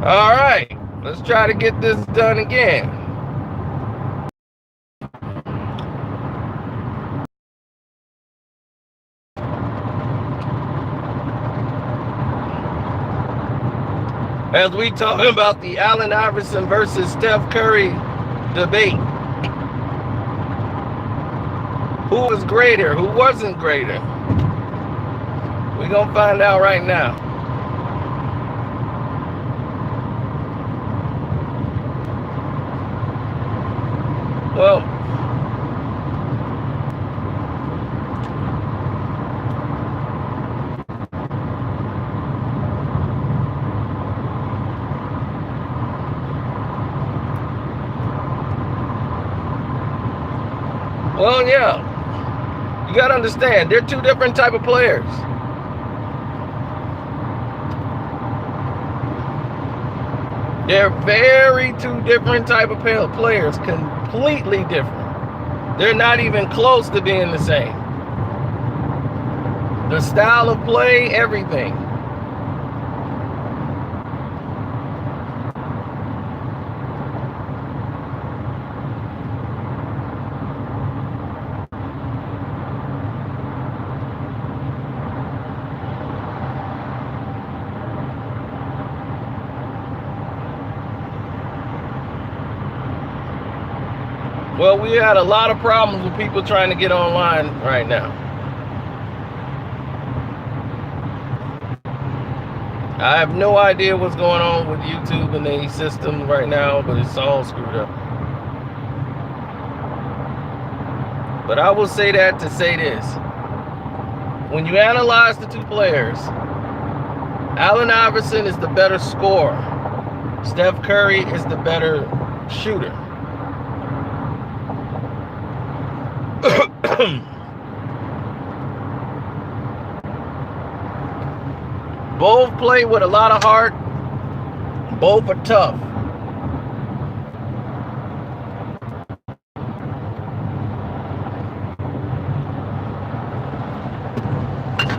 All right, let's try to get this done again. As we talking about the Allen Iverson versus Steph Curry debate. Who was greater? Who wasn't greater? We're going to find out right now. Well, yeah. You got to understand, they're two different type of players. They're very two different type of players, completely different. They're not even close to being the same. The style of play, everything. Well, we had a lot of problems with people trying to get online right now. I have no idea what's going on with YouTube and the system right now, but it's all screwed up. But I will say that to say this. When you analyze the two players, Allen Iverson is the better scorer. Steph Curry is the better shooter. Both play with a lot of heart. Both are tough.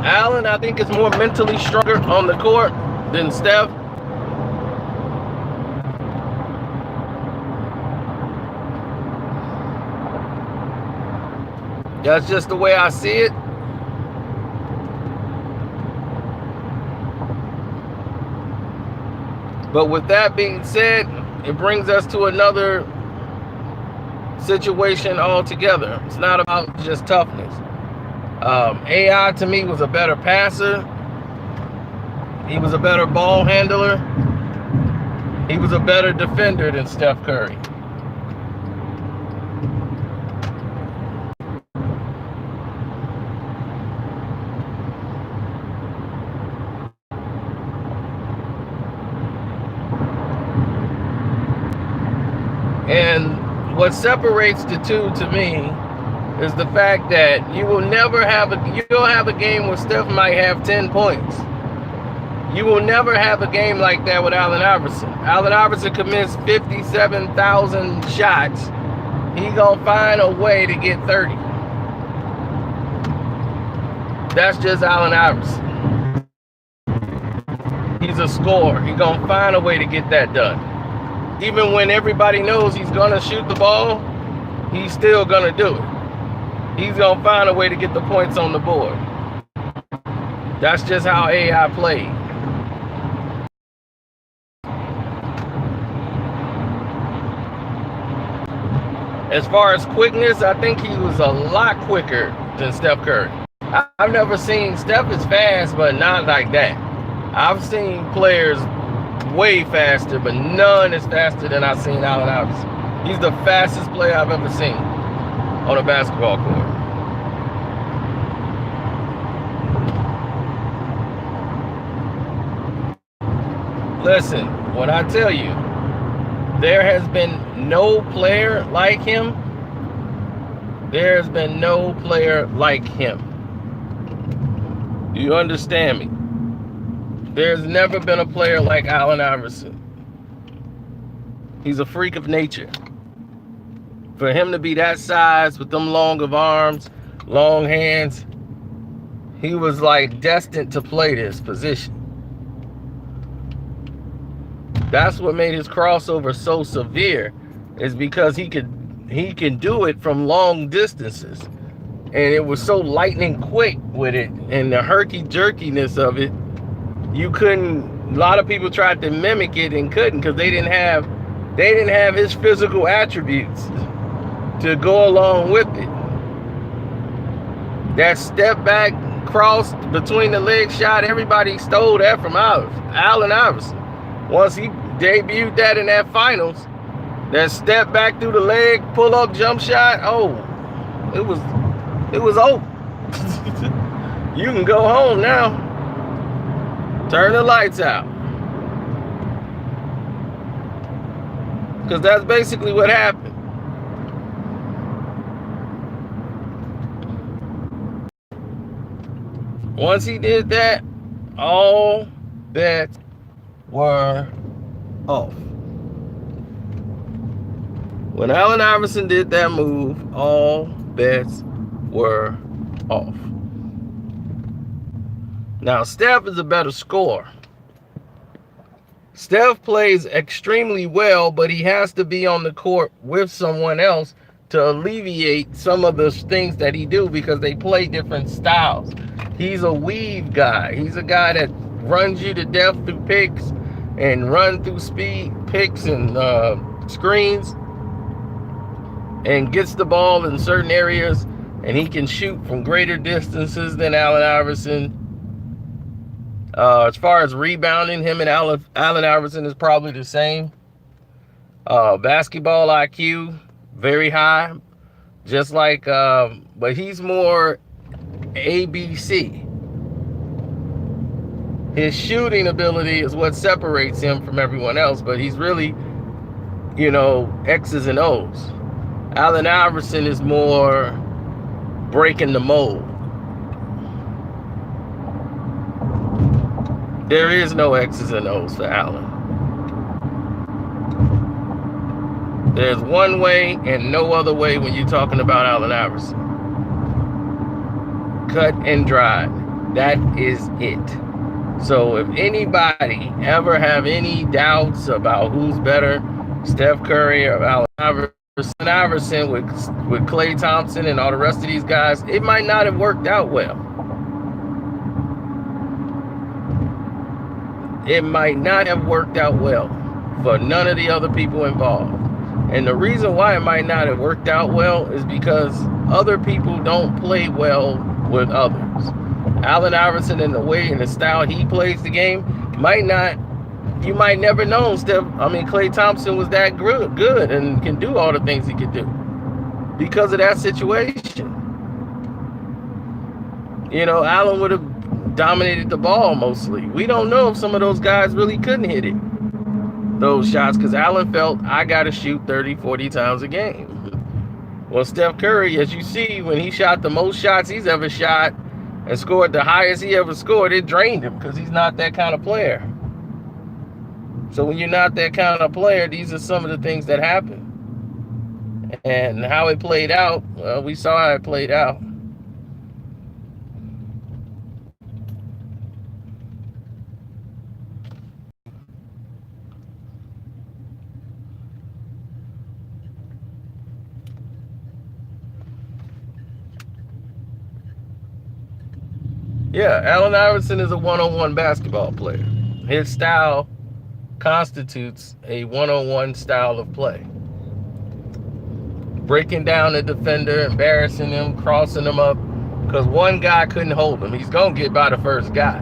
Allen, I think, is more mentally stronger on the court than Steph. That's just the way I see it. But with that being said, it brings us to another situation altogether. It's not about just toughness. AI to me was a better passer. He was a better ball handler. He was a better defender than Steph Curry. And what separates the two to me is the fact that you'll have a game where Steph might have 10 points. You will never have a game like that with Allen Iverson. Allen Iverson commits 57,000 shots. He gonna find a way to get 30. That's just Allen Iverson. He's a scorer. He gonna find a way to get that done. Even when everybody knows he's gonna shoot the ball, he's still gonna do it. He's gonna find a way to get the points on the board. That's just how AI played. As far as quickness, I think he was a lot quicker than Steph Curry. I've never seen Steph is fast, but not like that. I've seen players way faster, but none is faster than I've seen Allen Iverson. He's the fastest player I've ever seen on a basketball court. Listen, when I tell you, there has been no player like him. There has been no player like him. Do you understand me? There's never been a player like Allen Iverson. He's a freak of nature. For him to be that size with them long of arms, long hands, he was like destined to play this position. That's what made his crossover so severe, is because he can do it from long distances. And it was so lightning quick with it, and the herky-jerkiness of it, you couldn't. A lot of people tried to mimic it and couldn't, because they didn't have his physical attributes to go along with it. That step back cross between the leg shot, everybody stole that from Allen Iverson. Once he debuted that in that finals, that step back through the leg, pull up jump shot, oh, it was over. You can go home now. Turn the lights out. Because that's basically what happened. Once he did that, all bets were off. When Allen Iverson did that move, all bets were off. Now, Steph is a better scorer. Steph plays extremely well, but he has to be on the court with someone else to alleviate some of the things that he do, because they play different styles. He's a weave guy. He's a guy that runs you to death through picks and run through speed picks and screens, and gets the ball in certain areas, and he can shoot from greater distances than Allen Iverson. As far as rebounding, him and Allen Iverson is probably the same. Basketball IQ, very high. Just like, but he's more ABC. His shooting ability is what separates him from everyone else, but he's really, X's and O's. Allen Iverson is more breaking the mold. There is no X's and O's for Allen. There's one way and no other way when you're talking about Allen Iverson. Cut and dried. That is it. So if anybody ever have any doubts about who's better, Steph Curry or Allen Iverson with Klay Thompson and all the rest of these guys, it might not have worked out well. It might not have worked out well for none of the other people involved. And the reason why it might not have worked out well is because other people don't play well with others. Allen Iverson, in the way and the style he plays the game, you might never know Klay Thompson was that good and can do all the things he could do because of that situation. Allen would have dominated the ball mostly. We don't know if some of those guys really couldn't hit it, those shots, because Allen felt, I got to shoot 30, 40 times a game. Well, Steph Curry, as you see, when he shot the most shots he's ever shot and scored the highest he ever scored, it drained him because he's not that kind of player. So when you're not that kind of player, these are some of the things that happen. And how it played out, well, we saw how it played out. Yeah, Allen Iverson is a one-on-one basketball player. His style constitutes a one-on-one style of play. Breaking down the defender, embarrassing him, crossing him up, because one guy couldn't hold him. He's going to get by the first guy.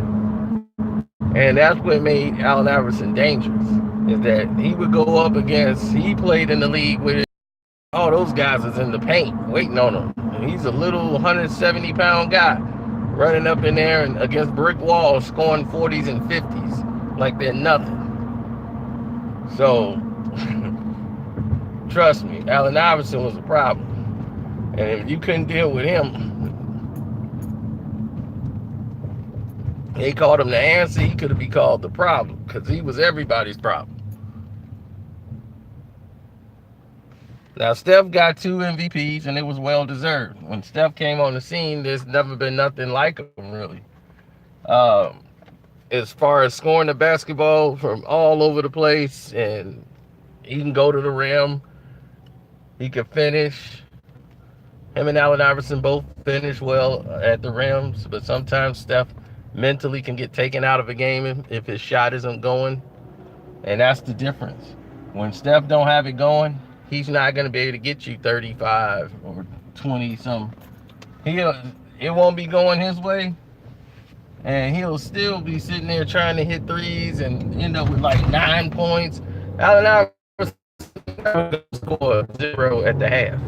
And that's what made Allen Iverson dangerous, is that he would go up against, he played in the league with all those guys is in the paint waiting on him. And he's a little 170-pound guy running up in there and against brick walls, scoring 40s and 50s like they're nothing. So, trust me, Allen Iverson was a problem. And if you couldn't deal with him, they called him the answer. He could have been called the problem, because he was everybody's problem. Now, Steph got 2 MVPs, and it was well-deserved. When Steph came on the scene, there's never been nothing like him, really. as far as scoring the basketball from all over the place, and he can go to the rim. He can finish. Him and Allen Iverson both finish well at the rims, but sometimes Steph mentally can get taken out of a game if his shot isn't going, and that's the difference. When Steph don't have it going, he's not going to be able to get you 35 or 20 something. It won't be going his way, and he'll still be sitting there trying to hit threes and end up with like 9 points. Allen Iverson never score 0 at the half.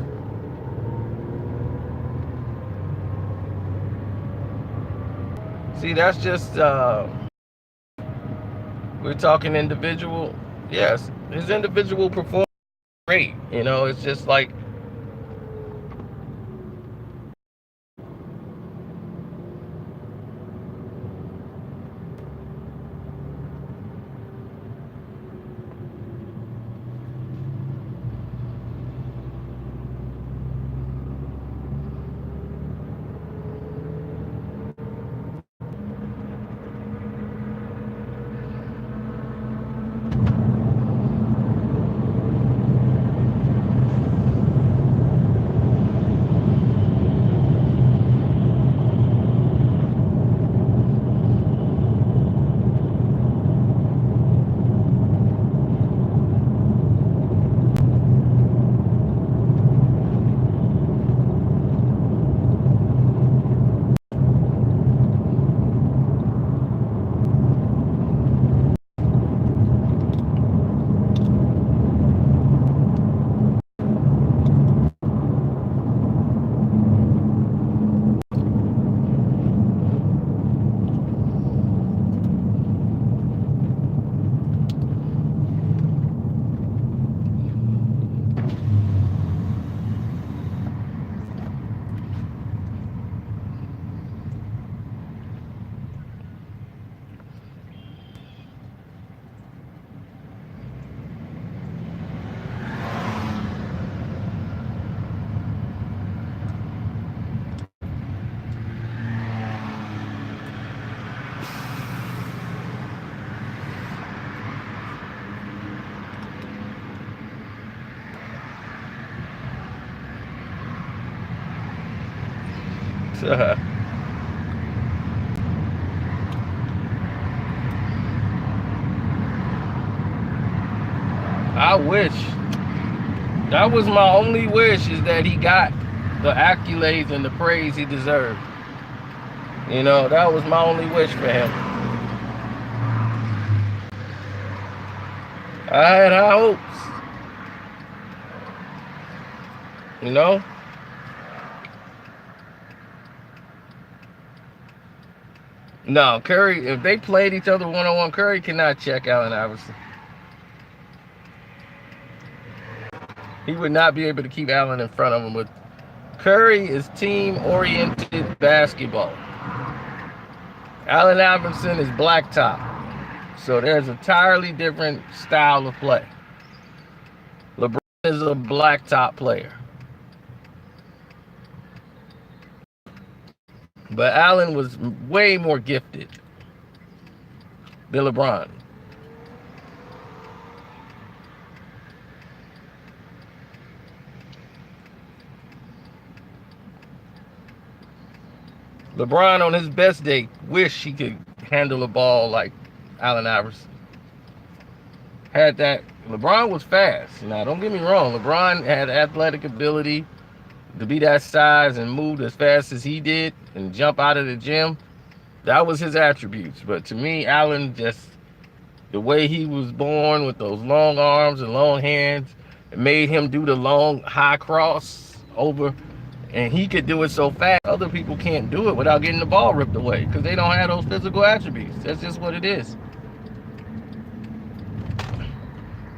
See, that's just we're talking individual. Yes, his individual performance is great. You know, it's just like I wish. That was my only wish, is that he got the accolades and the praise he deserved. You know, that was my only wish for him. I had high hopes. You know? No, Curry, if they played each other one-on-one, Curry cannot check Allen Iverson. He would not be able to keep Allen in front of him. But Curry is team-oriented basketball. Allen Iverson is blacktop. So there's an entirely different style of play. LeBron is a blacktop player. But Allen was way more gifted than LeBron. LeBron on his best day wish he could handle a ball like Allen Iverson. Had that. LeBron was fast. Now, don't get me wrong. LeBron had athletic ability to be that size and move as fast as he did and jump out of the gym. That was his attributes. But to me, Allen, just the way he was born with those long arms and long hands, it made him do the long high cross over, and he could do it so fast other people can't do it without getting the ball ripped away, because they don't have those physical attributes. That's just what it is.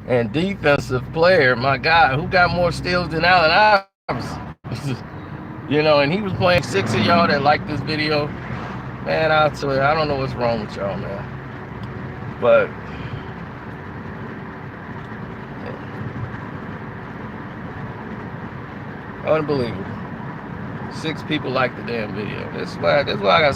And defensive player, my God, who got more steals than Allen Iverson? You know, and he was playing. 6 of y'all that like this video, man, I'll tell you, I don't know what's wrong with y'all, man. But unbelievable. 6 people like the damn video. That's why I got